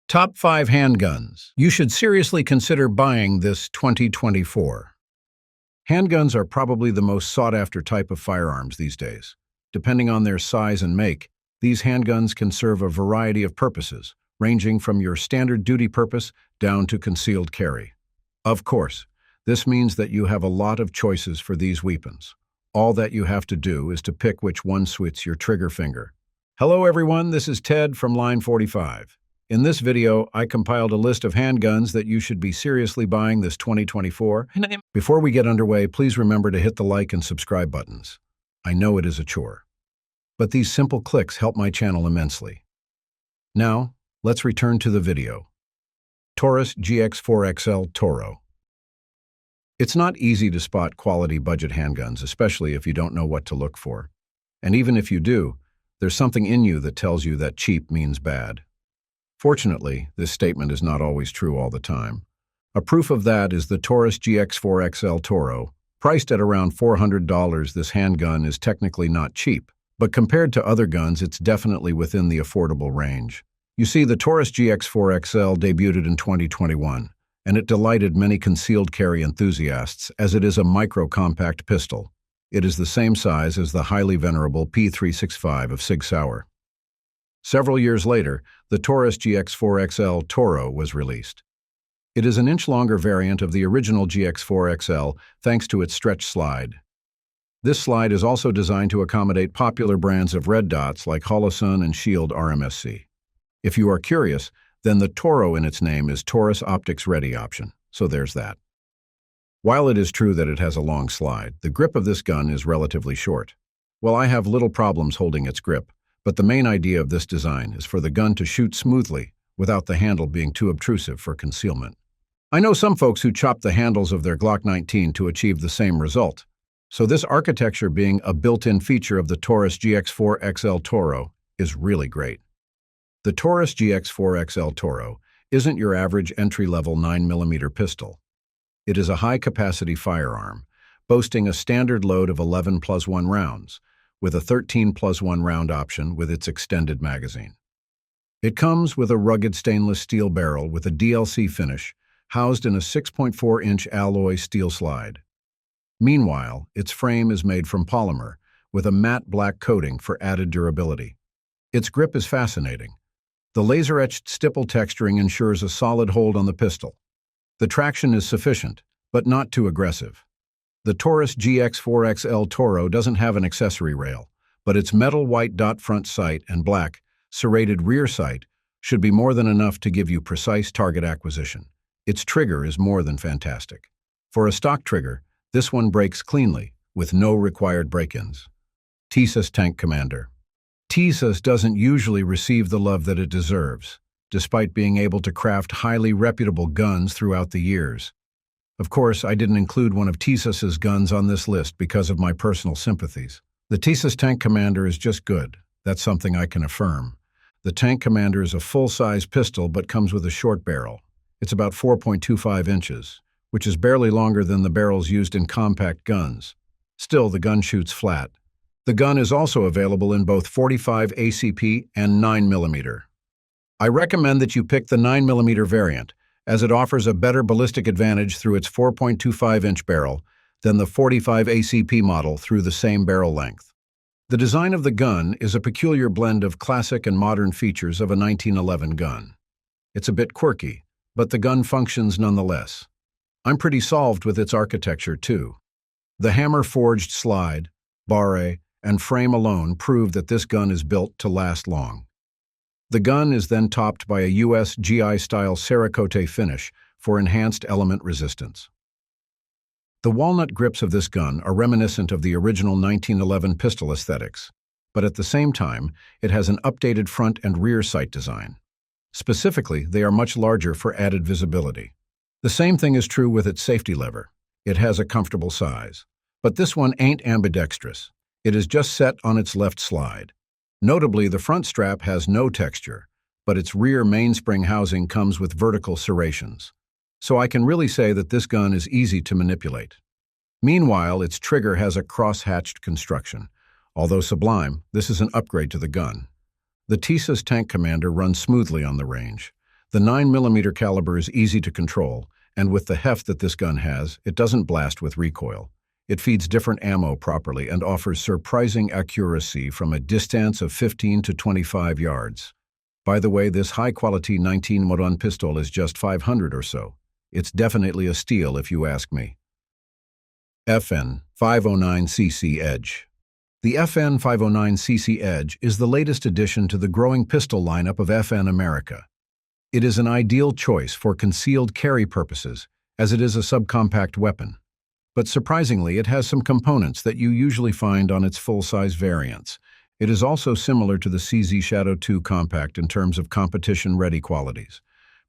Top 5 handguns you should seriously consider buying this 2024. Handguns are probably the most sought-after type of firearms these days. Depending on their size and make, these handguns can serve a variety of purposes, ranging from your standard duty purpose down to concealed carry. Of course, this means that you have a lot of choices for these weapons. All that you have to do is to pick which one suits your trigger finger. Hello everyone, this is Ted from Line 45. In this video, I compiled a list of handguns that you should be seriously buying this 2024. Before we get underway, please remember to hit the like and subscribe buttons. I know it is a chore, but these simple clicks help my channel immensely. Now, let's return to the video. Taurus GX4XL TORO. It's not easy to spot quality budget handguns, especially if you don't know what to look for. And even if you do, there's something in you that tells you that cheap means bad. Fortunately, this statement is not always true all the time. A proof of that is the Taurus GX4XL TORO. Priced at around $400, this handgun is technically not cheap, but compared to other guns, it's definitely within the affordable range. You see, the Taurus GX4XL debuted in 2021, and it delighted many concealed carry enthusiasts as it is a micro-compact pistol. It is the same size as the highly venerable P365 of Sig Sauer. Several years later, the Taurus GX4XL TORO was released. It is an inch-longer variant of the original GX4XL thanks to its stretch slide. This slide is also designed to accommodate popular brands of red dots like Wesson and Shield RMSC. If you are curious, then the TORO in its name is Taurus Optics Ready option, so there's that. While it is true that it has a long slide, the grip of this gun is relatively short. Well, I have little problems holding its grip, but the main idea of this design is for the gun to shoot smoothly without the handle being too obtrusive for concealment. I know some folks who chop the handles of their Glock 19 to achieve the same result, so this architecture being a built-in feature of the Taurus GX4XL TORO is really great. The Taurus GX4XL TORO isn't your average entry-level 9mm pistol. It is a high-capacity firearm, boasting a standard load of 11+1 rounds, with a 13+1 round option with its extended magazine. It comes with a rugged stainless steel barrel with a DLC finish, housed in a 6.4-inch alloy steel slide. Meanwhile, its frame is made from polymer, with a matte black coating for added durability. Its grip is fascinating. The laser-etched stipple texturing ensures a solid hold on the pistol. The traction is sufficient, but not too aggressive. The Taurus GX4XL TORO doesn't have an accessory rail, but its metal white dot front sight and black, serrated rear sight should be more than enough to give you precise target acquisition. Its trigger is more than fantastic. For a stock trigger, this one breaks cleanly, with no required break-ins. Tisas Tank Commander. Tisas doesn't usually receive the love that it deserves, despite being able to craft highly reputable guns throughout the years. Of course, I didn't include one of Tisas's guns on this list because of my personal sympathies. The Tisas Tank Commander is just good. That's something I can affirm. The Tank Commander is a full-size pistol but comes with a short barrel. It's about 4.25 inches, which is barely longer than the barrels used in compact guns. Still, the gun shoots flat. The gun is also available in both 45 ACP and 9mm. I recommend that you pick the 9mm variant, as it offers a better ballistic advantage through its 4.25-inch barrel than the 45 ACP model through the same barrel length. The design of the gun is a peculiar blend of classic and modern features of a 1911 gun. It's a bit quirky, but the gun functions nonetheless. I'm pretty solved with its architecture, too. The hammer-forged slide, barre, and frame alone prove that this gun is built to last long. The gun is then topped by a US GI-style Cerakote finish for enhanced element resistance. The walnut grips of this gun are reminiscent of the original 1911 pistol aesthetics, but at the same time, it has an updated front and rear sight design. Specifically, they are much larger for added visibility. The same thing is true with its safety lever. It has a comfortable size. But this one ain't ambidextrous. It is just set on its left slide. Notably, the front strap has no texture, but its rear mainspring housing comes with vertical serrations. So I can really say that this gun is easy to manipulate. Meanwhile, its trigger has a cross-hatched construction. Although sublime, this is an upgrade to the gun. The Tisas Tank Commander runs smoothly on the range. The 9mm caliber is easy to control, and with the heft that this gun has, it doesn't blast with recoil. It feeds different ammo properly and offers surprising accuracy from a distance of 15 to 25 yards. By the way, this high-quality 19mm pistol is just $500 or so. It's definitely a steal if you ask me. FN 509cc Edge. The FN 509cc Edge is the latest addition to the growing pistol lineup of FN America. It is an ideal choice for concealed carry purposes, as it is a subcompact weapon. But surprisingly, it has some components that you usually find on its full-size variants. It is also similar to the CZ Shadow 2 compact in terms of competition-ready qualities.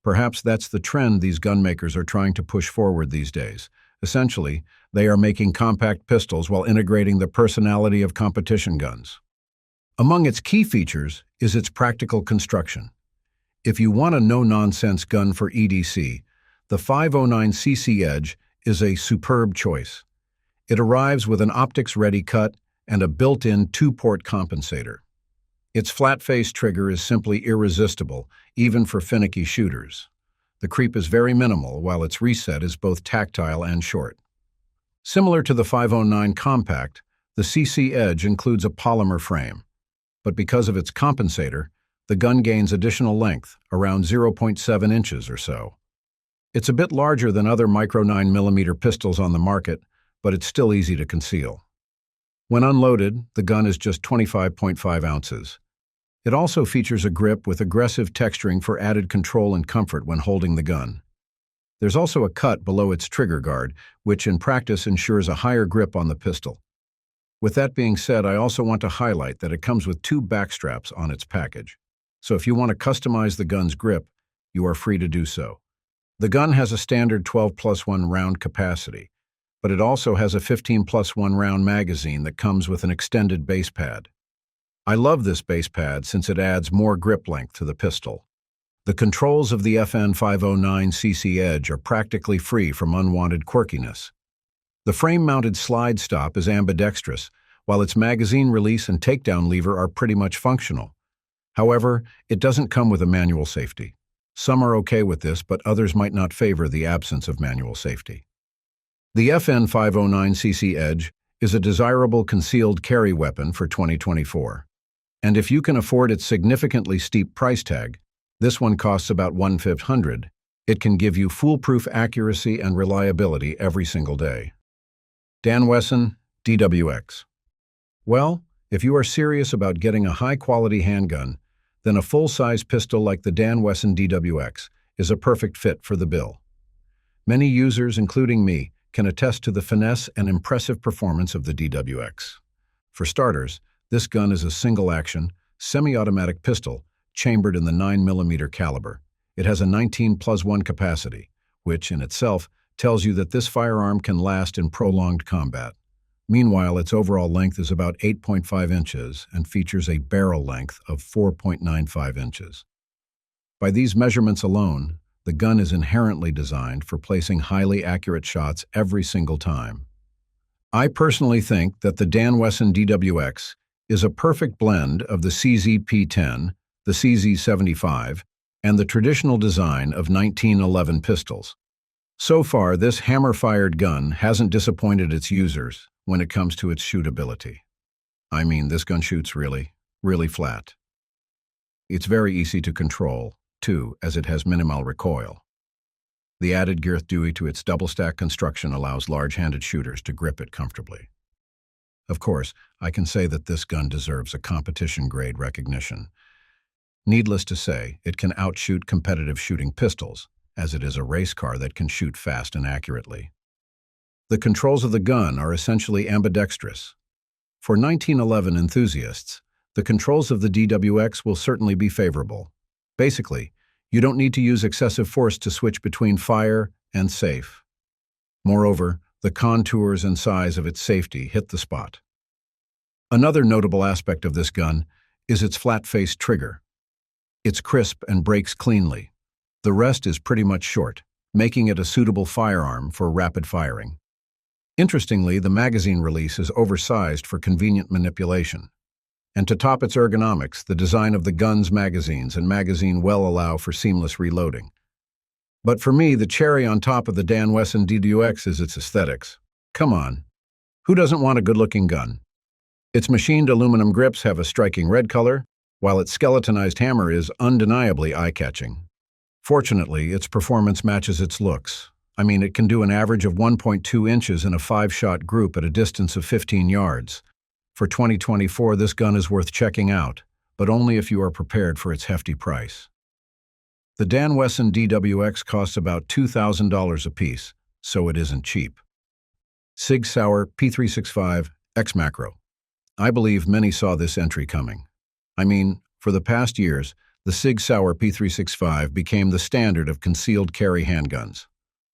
Perhaps that's the trend these gunmakers are trying to push forward these days. Essentially, they are making compact pistols while integrating the personality of competition guns. Among its key features is its practical construction. If you want a no-nonsense gun for EDC, the 509cc Edge is a superb choice. It arrives with an optics-ready cut and a built-in 2-port compensator. Its flat-face trigger is simply irresistible, even for finicky shooters. The creep is very minimal, while its reset is both tactile and short. Similar to the 509 Compact, the CC Edge includes a polymer frame, but because of its compensator, the gun gains additional length, around 0.7 inches or so. It's a bit larger than other micro 9mm pistols on the market, but it's still easy to conceal. When unloaded, the gun is just 25.5 ounces. It also features a grip with aggressive texturing for added control and comfort when holding the gun. There's also a cut below its trigger guard, which in practice ensures a higher grip on the pistol. With that being said, I also want to highlight that it comes with 2 back straps on its package. So if you want to customize the gun's grip, you are free to do so. The gun has a standard 12+1 round capacity, but it also has a 15+1 round magazine that comes with an extended base pad. I love this base pad since it adds more grip length to the pistol. The controls of the FN 509cc Edge are practically free from unwanted quirkiness. The frame-mounted slide stop is ambidextrous, while its magazine release and takedown lever are pretty much functional. However, it doesn't come with a manual safety. Some are okay with this, but others might not favor the absence of manual safety. The FN 509cc Edge is a desirable concealed carry weapon for 2024. And if you can afford its significantly steep price tag, this one costs about $1,500, it can give you foolproof accuracy and reliability every single day. Dan Wesson, DWX. Well, if you are serious about getting a high-quality handgun, then a full-size pistol like the Dan Wesson DWX is a perfect fit for the bill. Many users, including me, can attest to the finesse and impressive performance of the DWX. For starters, this gun is a single-action, semi-automatic pistol chambered in the 9mm caliber. It has a 19+1 capacity, which in itself tells you that this firearm can last in prolonged combat. Meanwhile, its overall length is about 8.5 inches and features a barrel length of 4.95 inches. By these measurements alone, the gun is inherently designed for placing highly accurate shots every single time. I personally think that the Dan Wesson DWX is a perfect blend of the CZ P10, the CZ 75, and the traditional design of 1911 pistols. So far, this hammer-fired gun hasn't disappointed its users when it comes to its shootability. I mean, this gun shoots really, really flat. It's very easy to control, too, as it has minimal recoil. The added girth due to its double-stack construction allows large-handed shooters to grip it comfortably. Of course, I can say that this gun deserves a competition-grade recognition. Needless to say, it can outshoot competitive shooting pistols, as it is a race car that can shoot fast and accurately. The controls of the gun are essentially ambidextrous. For 1911 enthusiasts, the controls of the DWX will certainly be favorable. Basically, you don't need to use excessive force to switch between fire and safe. Moreover, the contours and size of its safety hit the spot. Another notable aspect of this gun is its flat-faced trigger. It's crisp and breaks cleanly. The rest is pretty much short, making it a suitable firearm for rapid firing. Interestingly, the magazine release is oversized for convenient manipulation. And to top its ergonomics, the design of the gun's magazines and magazine well allow for seamless reloading. But for me, the cherry on top of the Dan Wesson DWX is its aesthetics. Come on, who doesn't want a good-looking gun? Its machined aluminum grips have a striking red color, while its skeletonized hammer is undeniably eye-catching. Fortunately, its performance matches its looks. I mean, it can do an average of 1.2 inches in a 5-shot group at a distance of 15 yards. For 2024, this gun is worth checking out, but only if you are prepared for its hefty price. The Dan Wesson DWX costs about $2,000 apiece, so it isn't cheap. Sig Sauer P365 XMacro. I believe many saw this entry coming. I mean, for the past years, the Sig Sauer P365 became the standard of concealed carry handguns.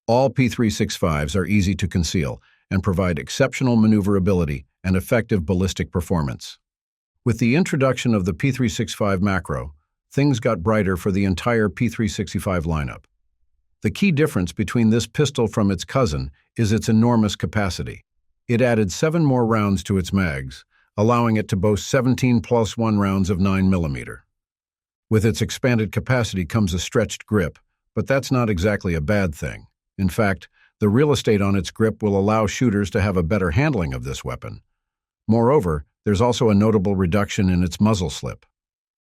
All P365s are easy to conceal and provide exceptional maneuverability and effective ballistic performance. With the introduction of the P365 Macro, things got brighter for the entire P365 lineup. The key difference between this pistol from its cousin is its enormous capacity. It added 7 more rounds to its mags, allowing it to boast 17 + 1 rounds of 9mm. With its expanded capacity comes a stretched grip, but that's not exactly a bad thing. In fact, the real estate on its grip will allow shooters to have a better handling of this weapon. Moreover, there's also a notable reduction in its muzzle slip.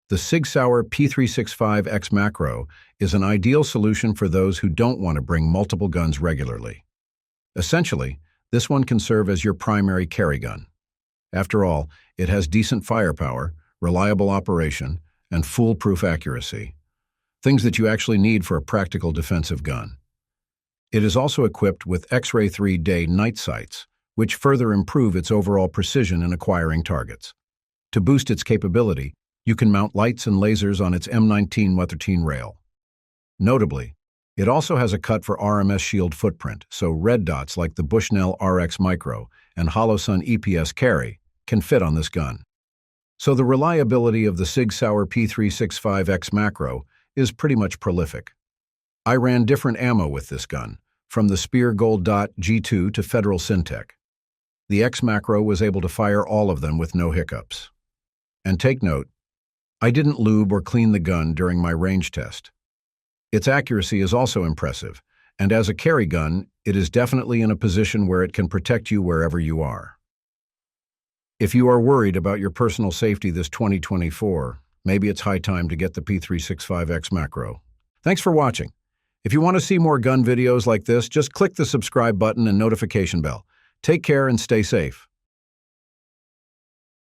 The Sig Sauer P365 XMacro is an ideal solution for those who don't want to bring multiple guns regularly. Essentially, this one can serve as your primary carry gun. After all, it has decent firepower, reliable operation, and foolproof accuracy, things that you actually need for a practical defensive gun. It is also equipped with X-ray 3-day night sights, which further improve its overall precision in acquiring targets. To boost its capability, you can mount lights and lasers on its M19 weatherteen rail. Notably, it also has a cut for RMS shield footprint, so red dots like the Bushnell RX Micro and Holosun EPS Carry can fit on this gun. So the reliability of the Sig Sauer P365 XMacro is pretty much prolific. I ran different ammo with this gun, from the Speer Gold Dot G2 to Federal Syntech. The XMacro was able to fire all of them with no hiccups. And take note, I didn't lube or clean the gun during my range test. Its accuracy is also impressive, and as a carry gun, it is definitely in a position where it can protect you wherever you are. If you are worried about your personal safety this 2024, maybe it's high time to get the P365 XMacro. Thanks for watching. If you want to see more gun videos like this, just click the subscribe button and notification bell. Take care and stay safe.